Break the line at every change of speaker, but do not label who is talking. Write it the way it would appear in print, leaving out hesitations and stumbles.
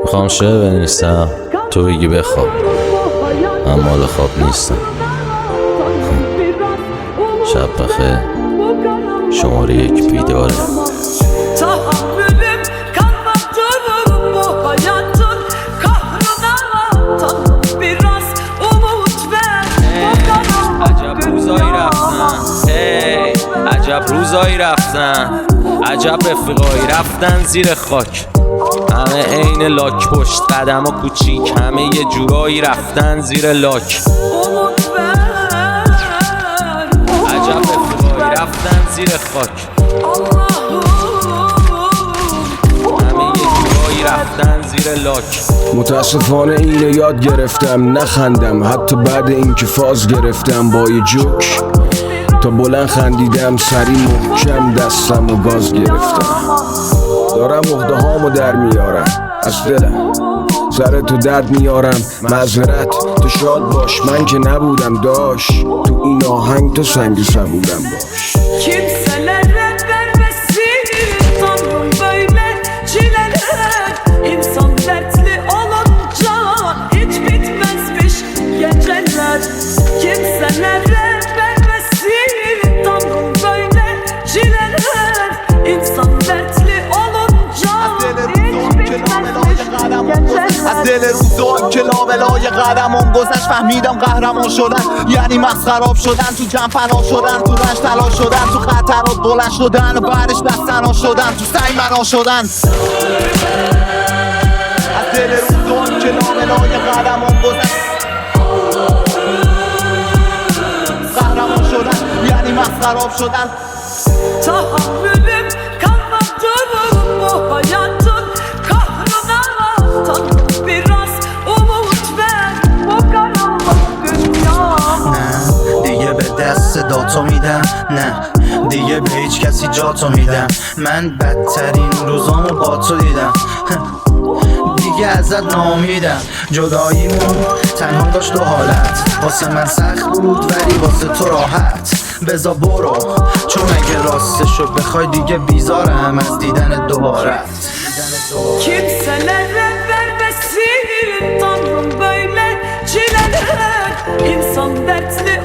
میخوام شعر بنویسم تو بگی بخواب، من مال خواب نیستم. شب بخیر، شماره 1 بیداره.
Tahammülüm kalmadı bu hayatın kahrına. Biraz umut ver
عجب روزایی رفتن، عجب روزایی رفتن، عجب رفیقایی رفتن زیر خاک. همه عین لاک پشت قدم و کوچیک، همه یه جورایی رفتن زیر لاک.
umut ver.
عجب رفیقایی رفتن زیر خاک، همه یه جورایی رفتن زیر لاک.
متاسفانه اینو یاد گرفتم نخندم، حتی بعد اینکه فاز گرفتم با یه جوک. تا بلند خندیدم سری محکم دستم و گاز گرفتم. دارم عقده هامو در میارم از دلم، سر تو درد میارم معذرت. تو شاد باش، من که نبودم داش، تو این آهنگ تو سنگ سبودم باش.
Kimselere vermesin Tanrım böyle çileler. İnsan dertli olunca hiç bitmezmiş geceler. Kimselere vermesin Tanrım böyle çileler. İnsan dertli olunca hiç bitmezmiş geceler.
از دل روزا که لابلای قدمم گذشت فهمیدم قهرمان شدن یعنی مسخراب شدن، تو جمع فنا شدن، تو رشت تلا شدن، تو خطرات بلند شدن و بعدش دستنا شدن، تو سعی منا شدن. از دل روزا که لابلای قدمم گذشت قهرمان شدن یعنی مسخراب شدن.
Tahammülüm kalmadı bu hayatın kahrına. Tanrım biraz umut ver bu karanlık dünyama.
دیگه به دست صداتو میدم، نه دیگه به هیچ کسی جاتو میدم. من بدترین روزامو با تو دیدم، دیگه ازت ناامیدم. جداییمون تنها داشت دو حالت، واسه من سخت بود ولی واسه تو راحت. بزا برو چون اگه راستشو بخوای دیگه بیزارم از دیدن دوبارت.
Kimselere vermesin Tanrım böyle çileler. İnsan dertli